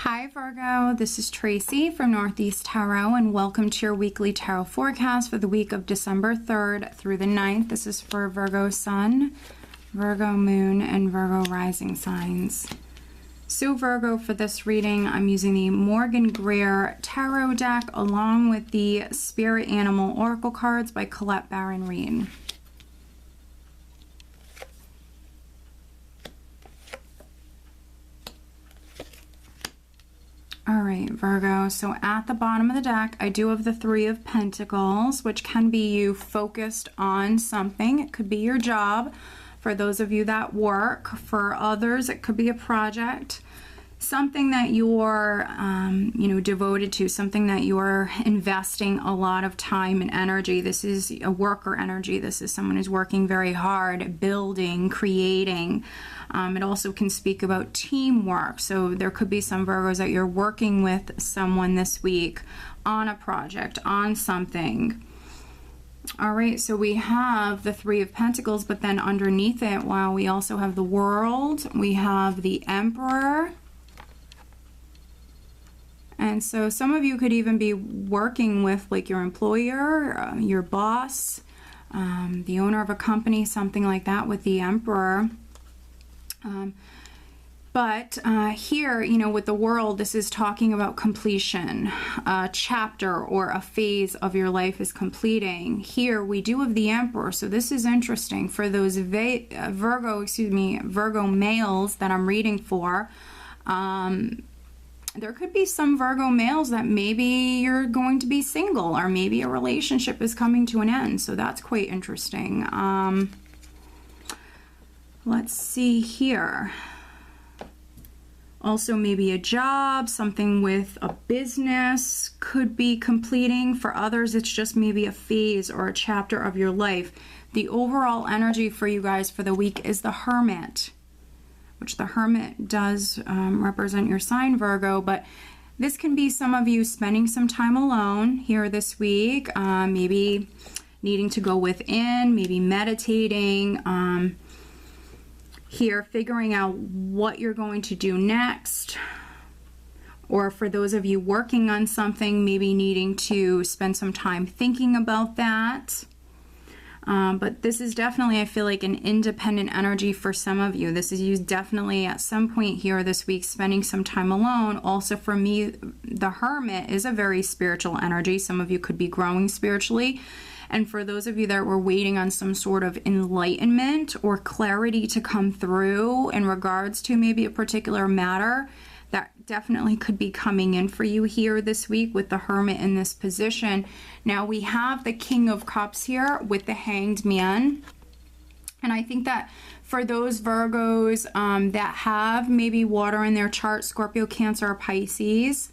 Hi Virgo, this is Tracy from Northeast Tarot and welcome to your weekly tarot forecast for the week of December 3rd through the 9th. This is for Virgo Sun, Virgo Moon, and Virgo Rising signs. So Virgo, for this reading, I'm using the Morgan Greer Tarot deck along with the Spirit Animal Oracle cards by Colette Baron Reed. All right, Virgo, so at the bottom of the deck, I do have the Three of Pentacles, which can be you focused on something. It could be your job for those of you that work. For others, it could be a project, something that you're, devoted to, something that you're investing a lot of time and energy. This is a worker energy. This is someone who's working very hard, building, creating. It also can speak about teamwork. So there could be some Virgos that you're working with someone this week on a project, on something. All right, so we have the Three of Pentacles, but then underneath it, wow, we also have the World. We have the Emperor. And so some of you could even be working with like your employer, your boss, the owner of a company, something like that with the Emperor. But here, with the World, this is talking about completion. A chapter or a phase of your life is completing. Here we do have the Emperor, so this is interesting for those Virgo males that I'm reading for. There could be some Virgo males that maybe you're going to be single, or maybe a relationship is coming to an end, so that's quite interesting. Let's see here. Also maybe a job, something with a business could be completing. For others, it's just maybe a phase or a chapter of your life. The overall energy for you guys for the week is the Hermit, which the Hermit does represent your sign, Virgo, but this can be some of you spending some time alone here this week, maybe needing to go within, maybe meditating, here figuring out what you're going to do next, or for those of you working on something, maybe needing to spend some time thinking about that. But this is definitely, I feel like, an independent energy for some of you. This is you definitely at some point here this week spending some time alone. Also for me, the Hermit is a very spiritual energy. Some of you could be growing spiritually. And for those of you that were waiting on some sort of enlightenment or clarity to come through in regards to maybe a particular matter, that definitely could be coming in for you here this week with the Hermit in this position. Now we have the King of Cups here with the Hanged Man. And I think that for those Virgos that have maybe water in their chart, Scorpio, Cancer, or Pisces,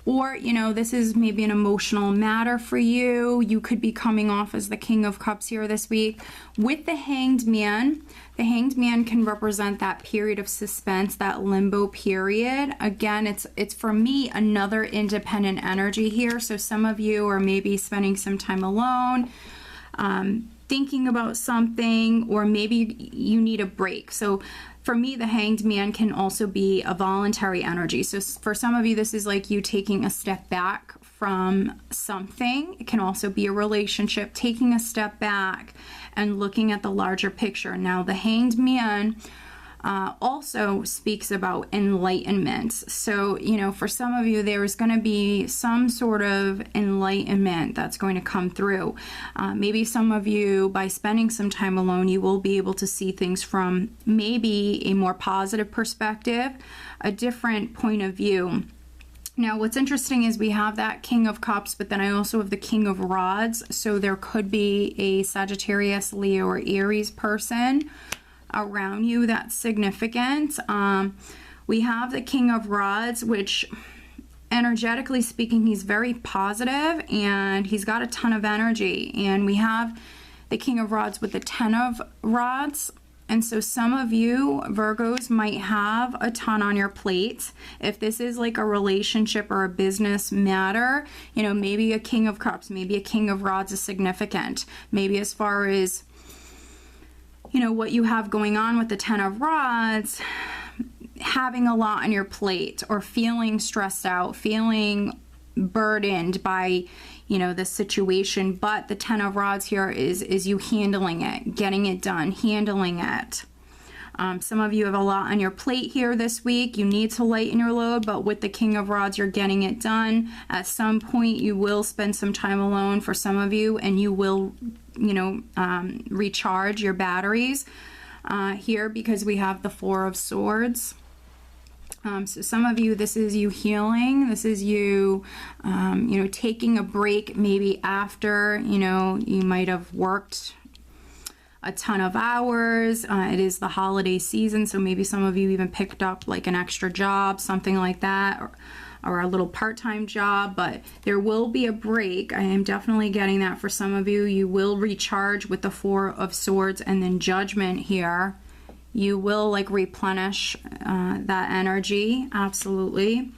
or, this is maybe an emotional matter for you. You could be coming off as the King of Cups here this week. With the Hanged Man, the Hanged Man can represent that period of suspense, that limbo period. Again, it's for me another independent energy here. So some of you are maybe spending some time alone, thinking about something, or maybe you need a break. So for me, the Hanged Man can also be a voluntary energy. So for some of you, this is like you taking a step back from something. It can also be a relationship, taking a step back and looking at the larger picture. Now, the Hanged Man also speaks about enlightenment. So, for some of you, there is going to be some sort of enlightenment that's going to come through. Maybe some of you, by spending some time alone, you will be able to see things from maybe a more positive perspective, a different point of view. Now, what's interesting is we have that King of Cups, but then I also have the King of Rods. So there could be a Sagittarius, Leo, or Aries person around you that's significant. We have the King of Rods, which energetically speaking, he's very positive and he's got a ton of energy. And we have the King of Rods with the Ten of Rods. And so some of you Virgos might have a ton on your plate. If this is like a relationship or a business matter, maybe a King of Cups, maybe a King of Rods is significant. Maybe as far as what you have going on with the Ten of Rods, having a lot on your plate, or feeling stressed out, feeling burdened by, you know, the situation. But the 10 of Rods here is you handling it, getting it done, handling it. Some of you have a lot on your plate here this week. You need to lighten your load, but with the King of Rods, you're getting it done. At some point, you will spend some time alone for some of you, and you will, you know, recharge your batteries here, because we have the 4 of Swords. So some of you, this is you healing. This is you, you know, taking a break maybe after, you know, you might have worked a ton of hours. It is the holiday season, so maybe some of you even picked up like an extra job, something like that, or a little part-time job, but there will be a break. I am definitely getting that for some of you. You will recharge with the 4 of Swords, and then Judgment here. You will like replenish that energy, absolutely.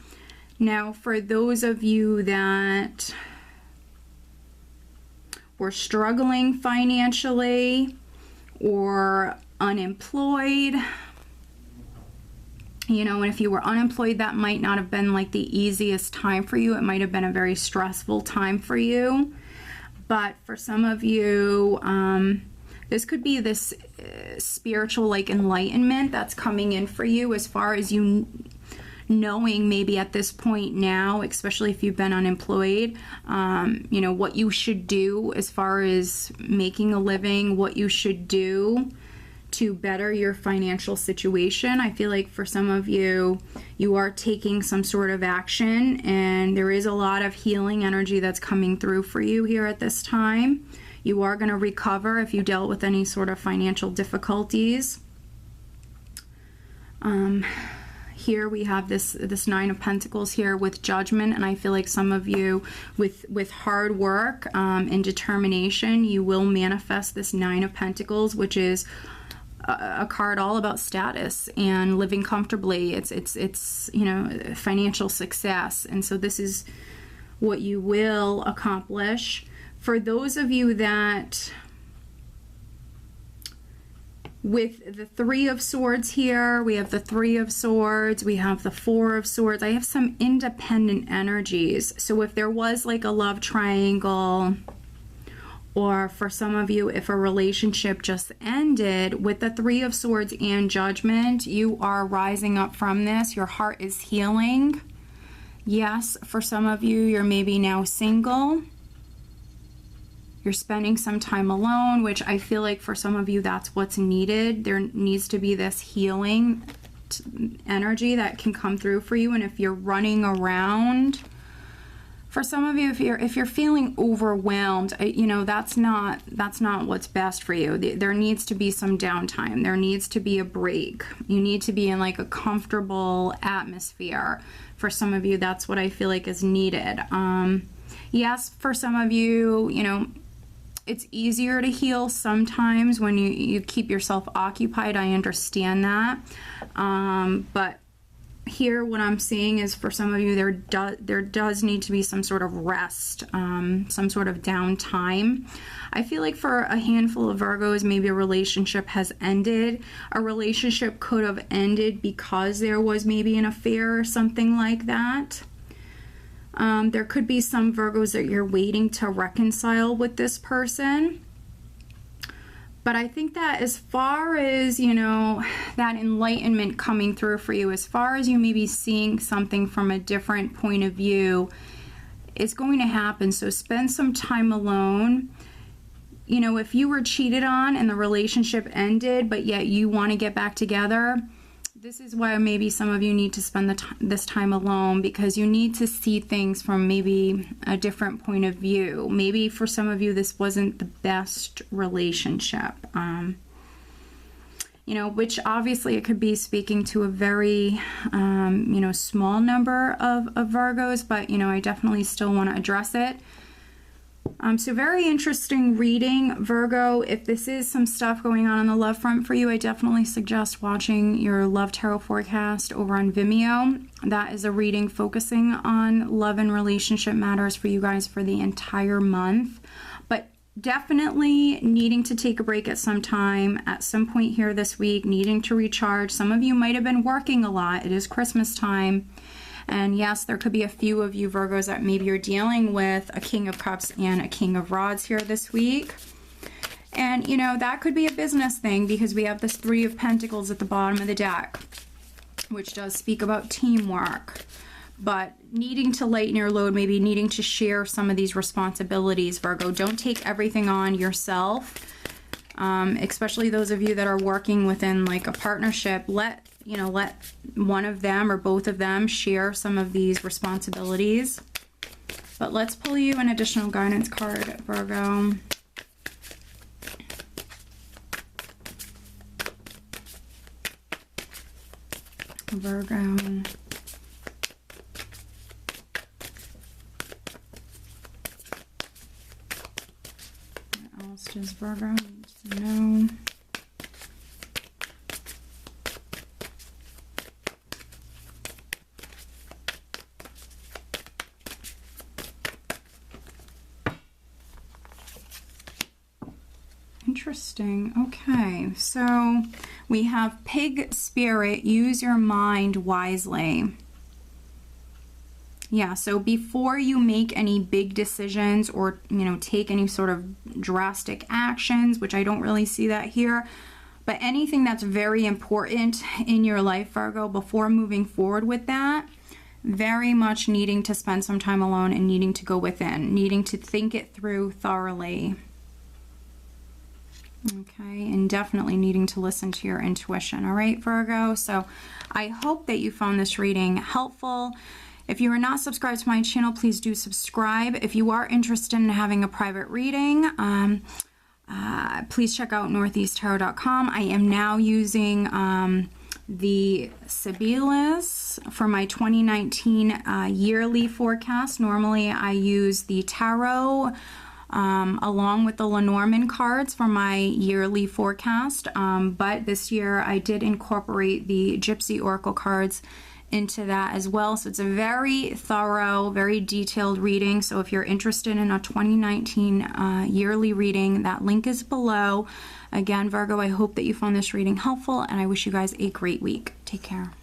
Now, for those of you that were struggling financially or unemployed, you know, and if you were unemployed, that might not have been like the easiest time for you. It might have been a very stressful time for you. But for some of you, this could be this spiritual like enlightenment that's coming in for you, as far as you knowing maybe at this point now, especially if you've been unemployed, you know, what you should do as far as making a living, what you should do to better your financial situation. I feel like for some of you, you are taking some sort of action, and there is a lot of healing energy that's coming through for you here at this time. You are going to recover if you dealt with any sort of financial difficulties. Here we have this 9 of Pentacles here with Judgment, and I feel like some of you with hard work and determination, you will manifest this 9 of Pentacles, which is a card all about status and living comfortably. It's you know, financial success, and so this is what you will accomplish. For those of you that, with the 3 of Swords here, we have the 3 of Swords, we have the 4 of Swords. I have some independent energies. So if there was like a love triangle, or for some of you, if a relationship just ended, with the 3 of Swords and Judgment, you are rising up from this. Your heart is healing. Yes, for some of you, you're maybe now single. You're spending some time alone, which I feel like for some of you, that's what's needed. There needs to be this healing energy that can come through for you. And if you're running around, for some of you, if you're feeling overwhelmed, you know, that's not what's best for you. There needs to be some downtime. There needs to be a break. You need to be in like a comfortable atmosphere. For some of you, that's what I feel like is needed. Yes, for some of you, you know, it's easier to heal sometimes when you keep yourself occupied. I understand that. But here what I'm seeing is for some of you, there does need to be some sort of rest, some sort of downtime. I feel like for a handful of Virgos, maybe a relationship has ended. A relationship could have ended because there was maybe an affair or something like that. There could be some Virgos that you're waiting to reconcile with this person. But I think that as far as, you know, that enlightenment coming through for you, as far as you maybe seeing something from a different point of view, it's going to happen. So spend some time alone. You know, if you were cheated on and the relationship ended, but yet you want to get back together, this is why maybe some of you need to spend this time alone, because you need to see things from maybe a different point of view. Maybe for some of you, this wasn't the best relationship. You know, which obviously it could be speaking to a very, you know, small number of Virgos, but, you know, I definitely still want to address it. So very interesting reading, Virgo. If this is some stuff going on the love front for you, I definitely suggest watching your love tarot forecast over on Vimeo. That is a reading focusing on love and relationship matters for you guys for the entire month. But definitely needing to take a break at some time, at some point here this week, needing to recharge. Some of you might have been working a lot. It is Christmas time. And yes, there could be a few of you Virgos that maybe you're dealing with a King of Cups and a King of Rods here this week. And, you know, that could be a business thing because we have this Three of Pentacles at the bottom of the deck, which does speak about teamwork. But needing to lighten your load, maybe needing to share some of these responsibilities, Virgo. Don't take everything on yourself, especially those of you that are working within like a partnership. Let one of them or both of them share some of these responsibilities. But let's pull you an additional guidance card, Virgo. Virgo. What else does Virgo need to know? Interesting. Okay, so we have Pig Spirit, use your mind wisely. Yeah, so before you make any big decisions or, you know, take any sort of drastic actions, which I don't really see that here, but anything that's very important in your life, Virgo, before moving forward with that, very much needing to spend some time alone and needing to go within, needing to think it through thoroughly. Okay, and definitely needing to listen to your intuition. All right, Virgo, so I hope that you found this reading helpful. If you are not subscribed to my channel, please do subscribe. If you are interested in having a private reading, please check out northeasttarot.com. I am now using the Sibyllus for my 2019 yearly forecast. Normally I use the tarot along with the Lenormand cards for my yearly forecast, but this year I did incorporate the Gypsy Oracle cards into that as well. So it's a very thorough, very detailed reading. So if you're interested in a 2019 yearly reading, that link is below. Again, Virgo, I hope that you found this reading helpful, and I wish you guys a great week. Take care.